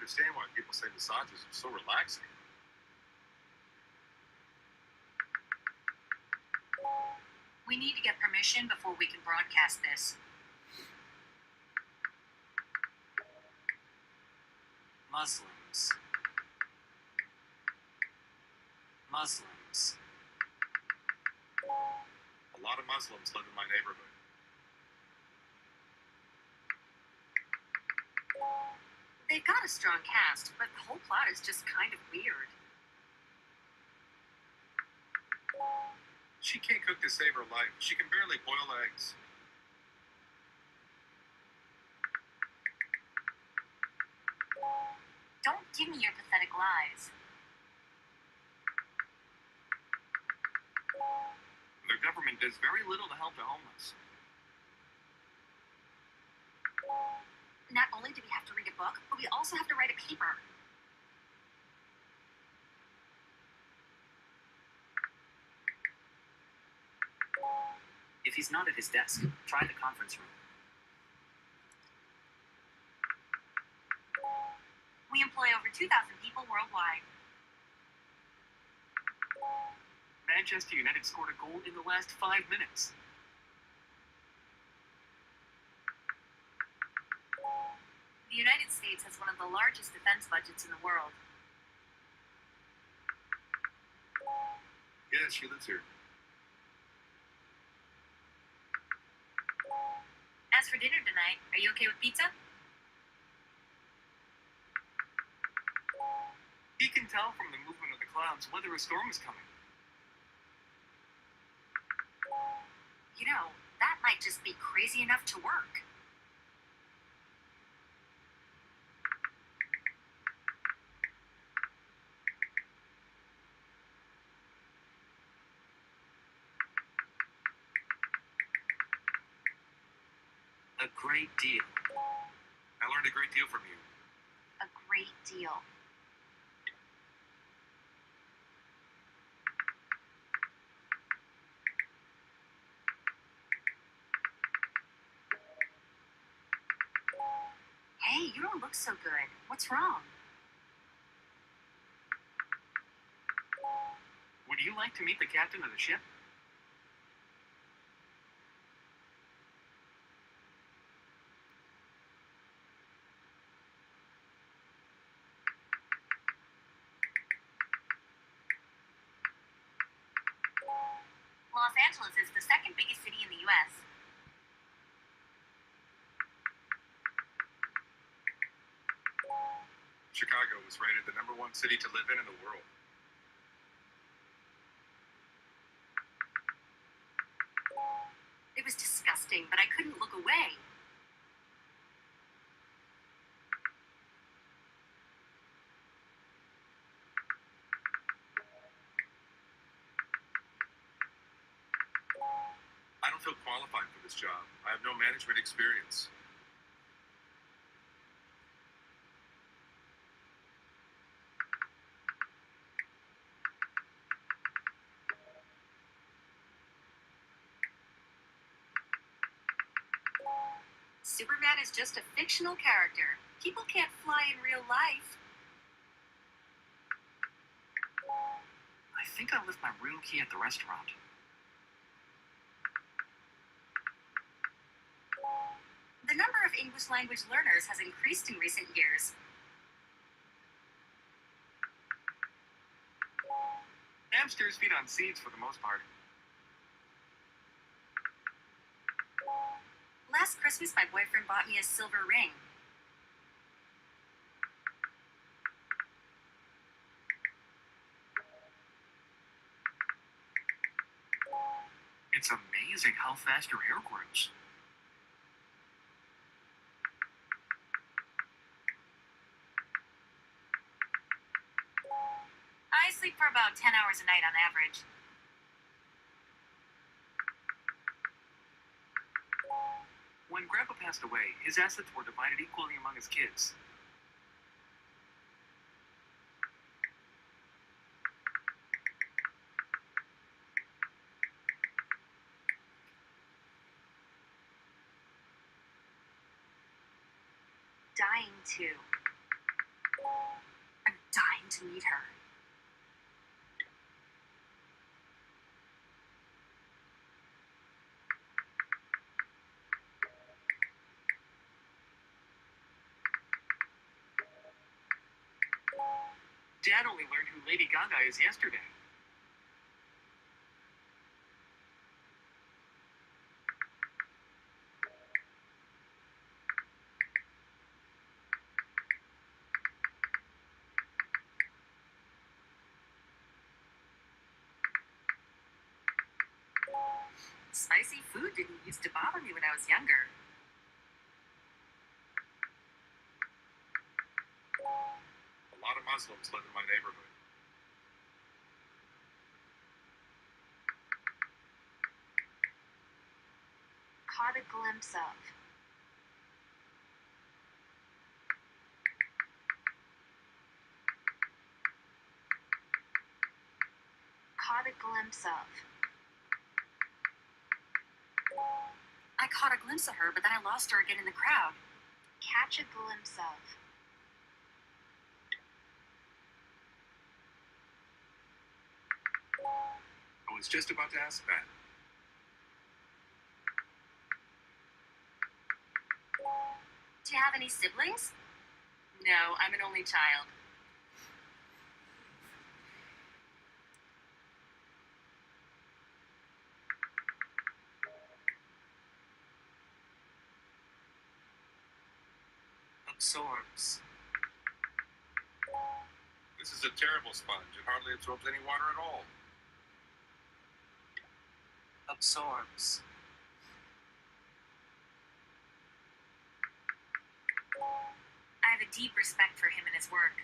understand why people say massages are so relaxing. We need to get permission before we can broadcast this. Muslims. Muslims. A lot of Muslims live in my neighborhood. They've got a strong cast, but the whole plot is just kind of weird. She can't cook to save her life. She can barely boil eggs. Don't give me your pathetic lies. The government does very little to help the homeless. Not only do we have to read a book, but we also have to write a paper. If he's not at his desk, try the conference room. We employ over 2,000 people worldwide. Manchester United scored a goal in the last 5 minutes. The United States has one of the largest defense budgets in the world. Yeah, she lives here. As for dinner tonight, are you okay with pizza? He can tell from the movement of the clouds whether a storm is coming. You know, that might just be crazy enough to work. A great deal. I learned a great deal from you. A great deal. Hey, you don't look so good. What's wrong? Would you like to meet the captain of the ship? Los Angeles is the second biggest city in the U.S. Chicago was rated the #1 city to live in the world. It was disgusting, but I couldn't look away. I don't feel qualified for this job. I have no management experience. Superman is just a fictional character. People can't fly in real life. I think I left my room key at the restaurant. The number of English language learners has increased in recent years. Hamsters feed on seeds for the most part. Last Christmas, my boyfriend bought me a silver ring. It's amazing how fast your hair grows. I sleep for about 10 hours a night on average. When Grandpa passed away, his assets were divided equally among his kids. Dying too. to meet her. Dad only learned who Lady Gaga is yesterday. Spicy food didn't used to bother me when I was younger. A lot of Muslims live in my neighborhood. Caught a glimpse of. Caught a glimpse of. I caught a glimpse of her, but then I lost her again in the crowd. Catch a glimpse of. I was just about to ask that. Do you have any siblings? No, I'm an only child. Absorbs. This is a terrible sponge. It hardly absorbs any water at all. Absorbs. I have a deep respect for him and his work.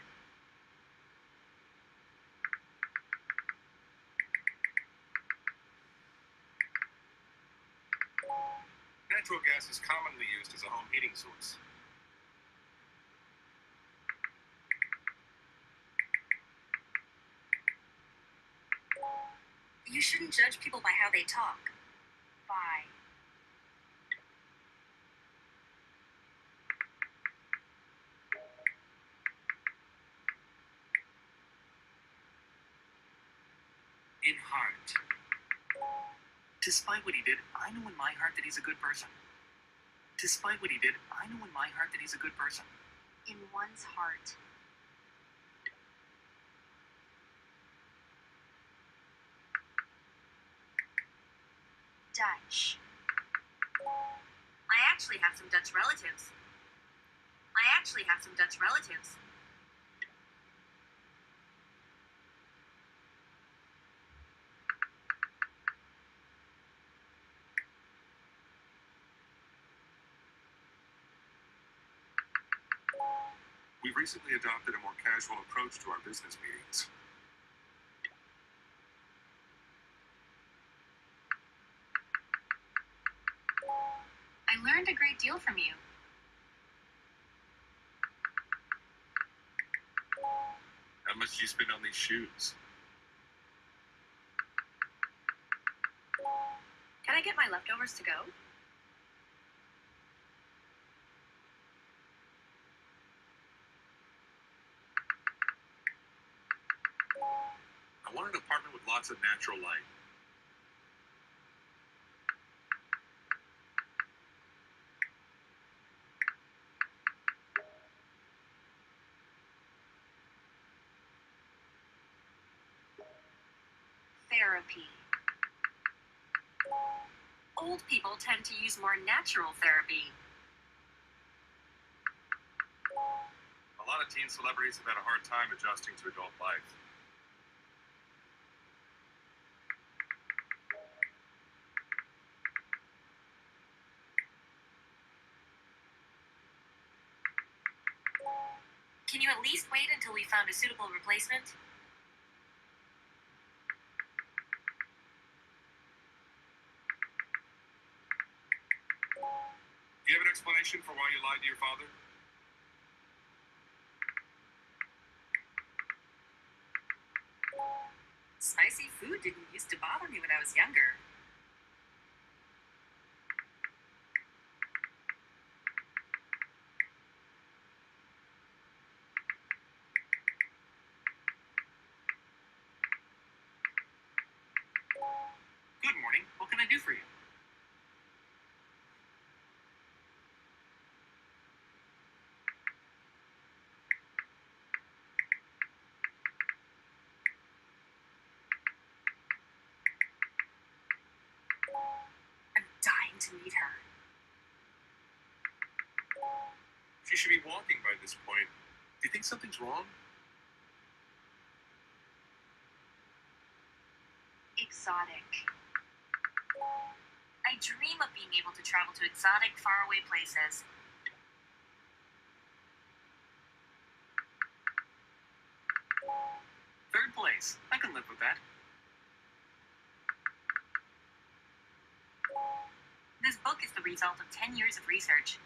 Natural gas is commonly used as a home heating source. You shouldn't judge people by how they talk. By. In heart. Despite what he did, I know in my heart that he's a good person. Despite what he did, I know in my heart that he's a good person. In one's heart. Dutch. I actually have some Dutch relatives. We've recently adopted a more casual approach to our business meetings. I learned a great deal from you. How much do you spend on these shoes? Can I get my leftovers to go? I want an apartment with lots of natural light. Therapy. Old people tend to use more natural therapy. A lot of teen celebrities have had a hard time adjusting to adult life. Can you at least wait until we found a suitable replacement? Do you have an explanation for why you lied to your father? Spicy food didn't used to bother me when I was younger. She should be walking by this point. Do you think something's wrong? Exotic. I dream of being able to travel to exotic, faraway places. Third place. I can live with that. This book is the result of 10 years of research.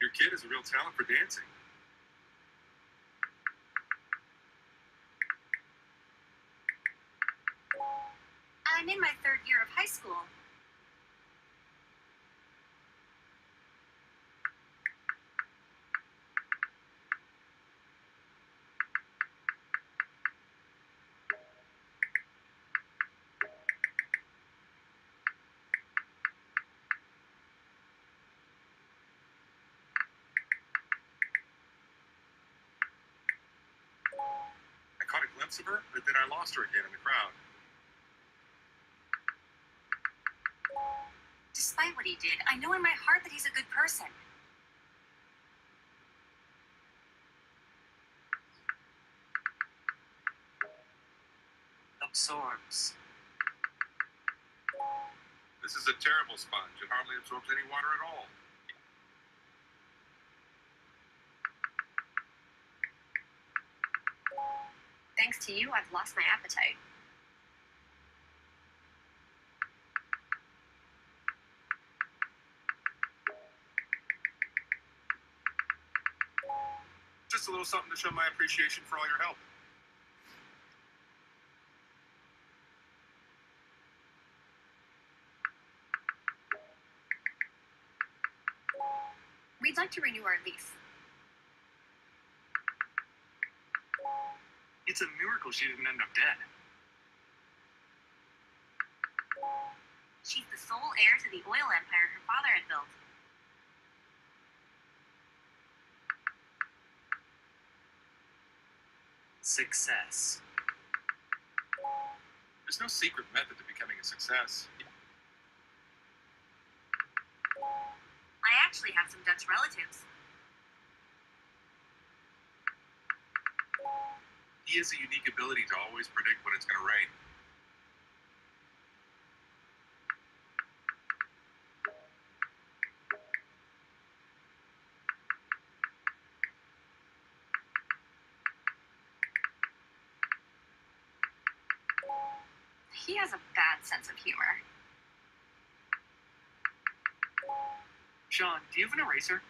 Your kid has a real talent for dancing. I'm in my third year of high school. I caught a glimpse of her, but then I lost her again in the crowd. Despite what he did, I know in my heart that he's a good person. Absorbs. This is a terrible sponge. It hardly absorbs any water at all. Thanks to you, I've lost my appetite. Just a little something to show my appreciation for all your help. We'd like to renew our lease. It's a miracle she didn't end up dead. She's the sole heir to the oil empire her father had built. Success. There's no secret method to becoming a success. I actually have some Dutch relatives. He has a unique ability to always predict when it's going to rain. He has a bad sense of humor. Sean, do you have an eraser?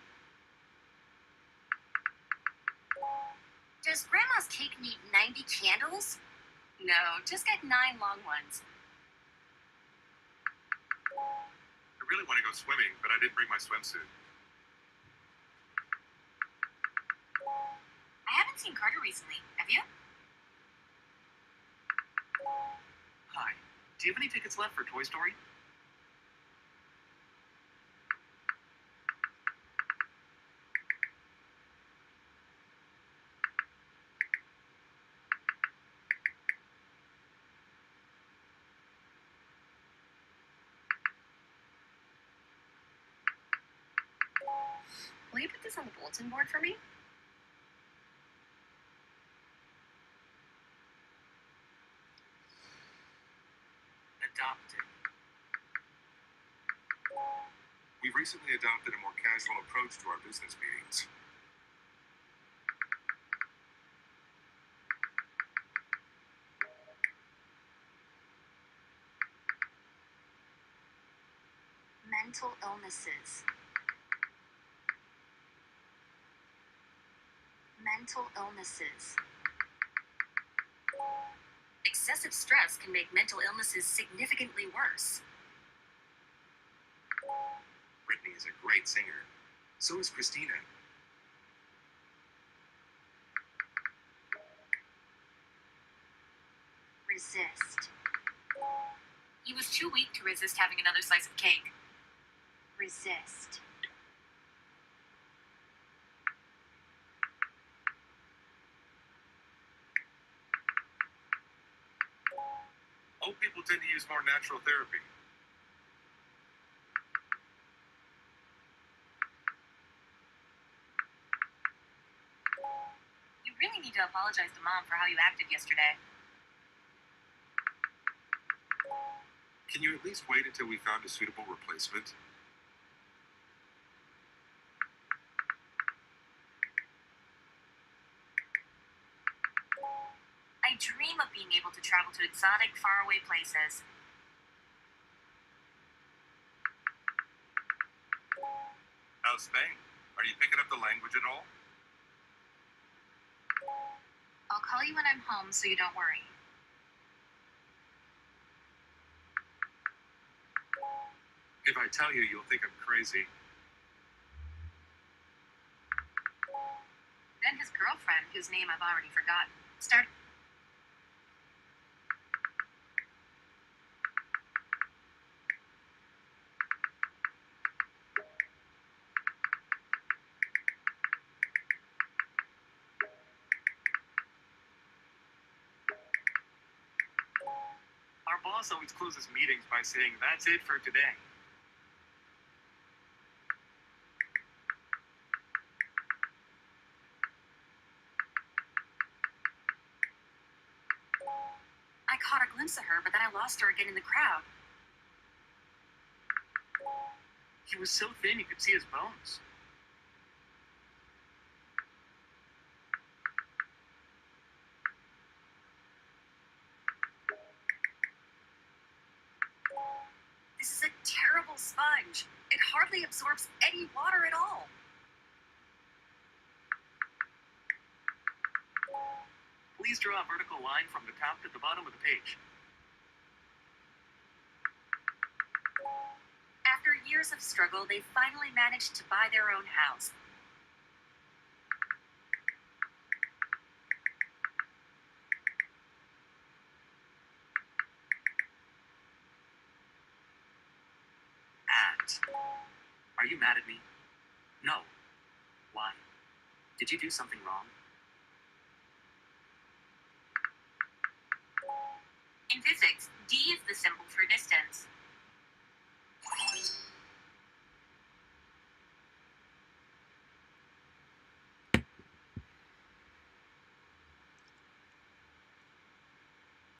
Does Grandma's cake need 90 candles? No, just get 9 long ones. I really want to go swimming, but I didn't bring my swimsuit. I haven't seen Carter recently. Have you? Hi. Do you have any tickets left for Toy Story? Will you put this on the bulletin board for me? Adopted. We've recently adopted a more casual approach to our business meetings. Mental illnesses. Mental illnesses. Excessive stress can make mental illnesses significantly worse. Brittany is a great singer. So is Christina. Resist. He was too weak to resist having another slice of cake. Resist. Old people tend to use more natural therapy. You really need to apologize to Mom for how you acted yesterday. Can you at least wait until we found a suitable replacement? I dream of being able to travel to exotic, faraway places. How's Spain? Are you picking up the language at all? I'll call you when I'm home so you don't worry. If I tell you, you'll think I'm crazy. Then his girlfriend, whose name I've already forgotten, started. Our boss always closes meetings by saying, "That's it for today." I caught a glimpse of her, but then I lost her again in the crowd. He was so thin you could see his bones. This is a terrible sponge. It hardly absorbs any water at all. Please draw a vertical line from the top to the bottom of the page. After years of struggle, they finally managed to buy their own house. And are you mad at me? No. Why? Did you do something wrong? In physics, d is the symbol for distance.